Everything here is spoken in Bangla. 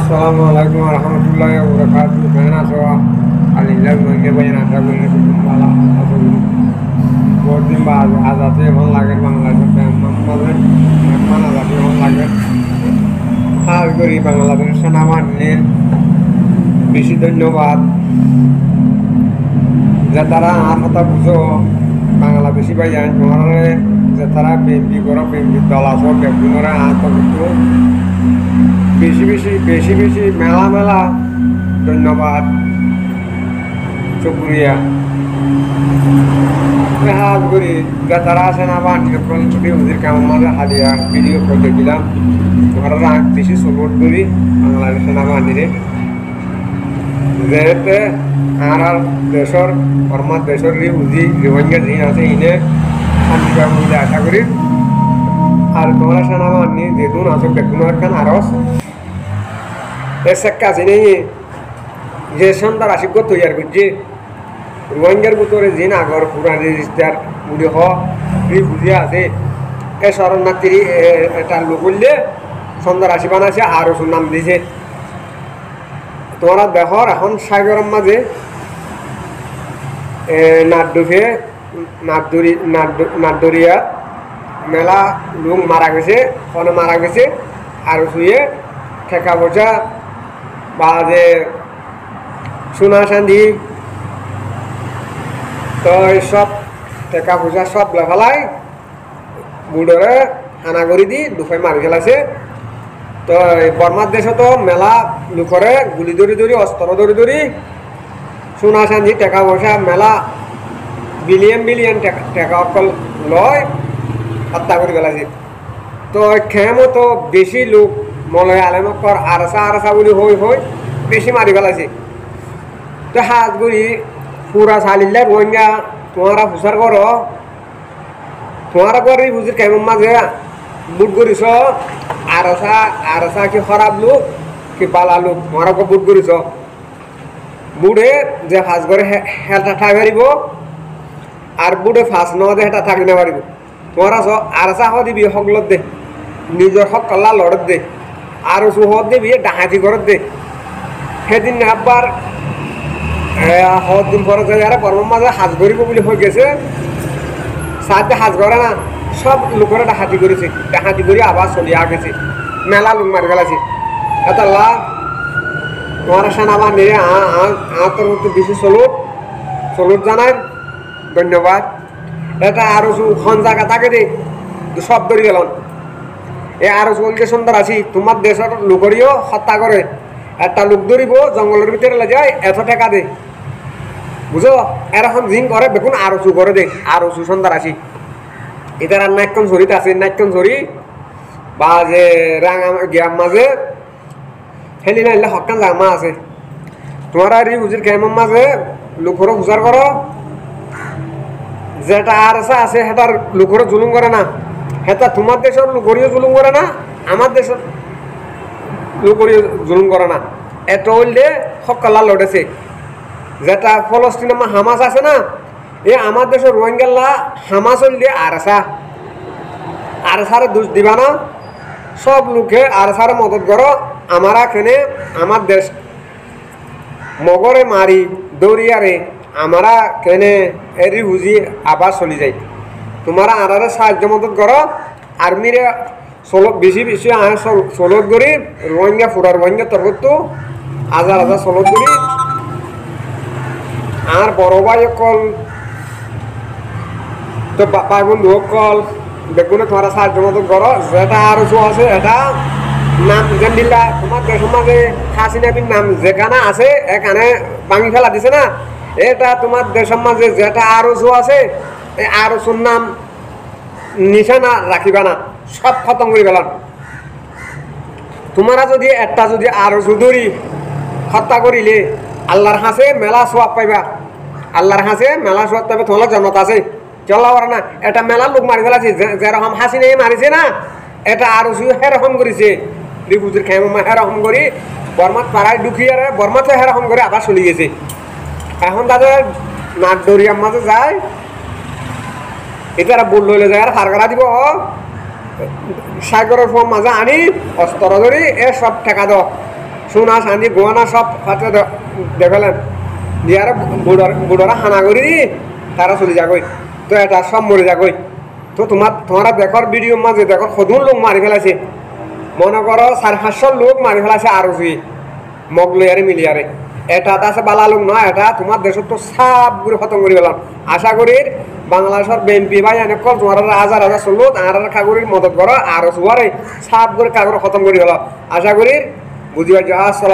Assalamualaikum warahmatullahi wabarakatuh. Kena soal alilai mungkin banyak ada boleh malam atau boarding bas ada sih orang lagi Bangladesh mana lagi orang lagi hal gori Bangladesh senaman ini বেশি ধন্যবাদ যে তারা আমার কথা বুঝো বাংলা বেশি পাই যায় তোমার যে তারা বিএনপি করো বিএনপি দল আসো বেগুনরা আত্মবিশ্ব বেশি বেশি বেশি বেশি মেলা মেলা ধন্যবাদ শুক্রিয়া হাত করি যে তারা আসেন আবার নিরক্ষণ ছুটি ওদের কেমন মাঝে হালিয়া ভিডিও করে দিলাম ওরা বেশি সাপোর্ট করি বাংলাদেশ সেনাবাহিনীরে যেহেতু আর দেশের আমার দেশের উজি রোহিঙ্গা যিনি আছে ইনে শান্তি পাবো বলে আশা করি আর তোমরা সেনাবাহিনী যেদিন আসো বেগুন খান আরস এসে কাছে নেই যে সন্তান আশিক তৈরি করছে রোহিঙ্গার ভিতরে যে নাগর পুরান রেজিস্টার বুড়ি ফ্রি বুঝিয়ে আছে এ শরণার্থী এটা লোক করলে সন্তান আশি বানাছে আরও নাম দিয়েছে তোমরা দেখো এখন সাগরের মাঝে নাড্ডুফে নাড্ডরিয়া মেলা লোক মারা গেছে ফোনে মারা গেছে আর শুয়ে ঠেকা পয়সা বা যে সোনা চাঁদি তো এইসব ঠেকা পয়সা সব লেফালাই বুড়রে হানা করে দি দুফাই মারি ফেলাছে তো বর্মার দেশে তো মেলা লোকরে গুলি ধরি ধরি অস্ত্র ধরি ধরি সোনা চাঁদি টাকা পয়সা মেলা বিলিয়ন বিলিয়ন টাকা অকল লয় হত্যা করে ফেলাছে তো খেমো তো বেশি লোক মলয় আলেমকর আরসা বলি হই হই বেশি মারি ফেলাছে তো হাত গুড়ি পুরা চালিলে রোহিঙ্গা তোমারা হুসার করো তোমারা করি বুঝির কেমন মাঝে বুট করিস আরসা কি খারাপ লোক কি পালা লোক তোমারা বুট করিস বুড়ে যে ফাঁস করে হেলটা ঠাই পারিব আর বুড়ে ফাঁস নদে হেটা থাকি না পারিব তোমারা আরসা হ দিবি হকলত দে নিজের হক কল্লা লড়ত দে আর হদ দিবি ডাহাতি করত দে সেদিন আবার দিন পরে যারা পরমার মাঝে হাজ করিব বলে হয়ে গেছে সাথে হাজ করে না সব লোকেরা ডাহাতি করেছে ডাহাতি করে আবার চলিয়া গেছে মেলা লোক মারি ফেলাছে এত লাভ তোমার সেনাবাহিনীরে তোর মধ্যে বেশি চলুট জানাই ধন্যবাদ এটা আরো খন জায়গা থাকে রে সব ধরে গেলাম এ আরো চলতে সুন্দর আছি তোমার দেশের লোকরিও হত্যা করে একটা লোক ধরিব জঙ্গলের ভিতরে যায় এত টাকা দে বুঝো এরকম জিন করে দেখুন আরো করে দে আরো সুন্দর আছি এটা আর নাইকন ঝরিতে আছে নাইকন ঝরি বা যে রাঙা গ্যাম মাঝে হেলি নাইলে হকান জামা আছে তোমারা রি বুঝির কেমন মাঝে লোকর উজার করো যেটা আর আছে সেটার লোকর জুলুম করে না সেটা তোমার দেশের লোকরিও জুলুম করে না আমার দেশের লোকরিও জুলুম করে না এত হইলে সকলা লড়েছে যেটা ফলস্তিনের হামাস আছে না এ আমার দেশের রোহিঙ্গাল্লা হামাস হইলে আরসারে দোষ দিবা না সব লোকে আরসারে মদত করো আমরা এখানে আমার দেশ মগরে মারি দৌড়িয়ারে আমরা কেনে এরি বুঝি আবার চলি যাই তোমরা আরারে সাহায্য মদত করো আর্মিরে বেশি বেশি চলত করি রোহিঙ্গা ফুরার রোহিঙ্গা তরফতো হাজার হাজার চলত করি আর বড় ভাই কল তো ভাই বন্ধু কল বেগুনে তোমার সাহায্য মদত করো যেটা আর আছে এটা নাম যেন দিলা তোমার দেশের মাঝে হাসিনা বিন নাম যেখানে আছে এখানে ভাঙি ফেলা দিছে না এটা তোমার দেশের মাঝে যেটা আরো আছে এই আরোর নাম নিশানা রাখিবা না সব খতম করে ফেলান তোমরা যদি একটা যদি আরো ধরি হত্যা করিলে আল্লাহর হাসে মেলা সোয়াব পাইবা আল্লাহর হাসে মেলা সোয়াব পাইবা তোমার জন্মত আছে চলা পারে না এটা মেলা লোক মারি ফেলাছে যেরকম হাসি নেই মারিছে না এটা আরো হেরকম করেছে রিপুজের খেমা হেরকম করি বর্মাত পাড়ায় ঢুকিয়ে বর্মাতে হেরকম করে আবার চলে গেছে এখন তাদের নাট দরিয়ার মাঝে যায় এটা বল লইলে যায় আর ফারগারা দিব সাগরের ফর্ম মাঝে আনি অস্ত্র ধরি এ সব ঠেকা দাও সোনা চাঁদি গহনা সব হাতে দেখালেন দিয়ারে বুড়োরা হানা করি দি তারা চলে যাগই তো এটা সব মরে যাগই তো তোমরা দেখর ভিডিওর মাঝে দেখো সদুন লোক মারি ফেলাছে মনে করো 400-500 লোক মারি ফেলাছে আরো জুই মগ লইয়ারে মিলিয়ারে এটা আছে বালা লোক নয় এটা তোমার দেশত তো সাপ করে খতম করে গেলাম আশা করি বাংলাদেশের বিএনপি ভাই অনেক কল তোমার হাজার হাজার চললো আর কাগরির মদত করো আরো সুয়ারে সাপ করে কাগর খতম করে গেল আশা করি বুঝিবার যা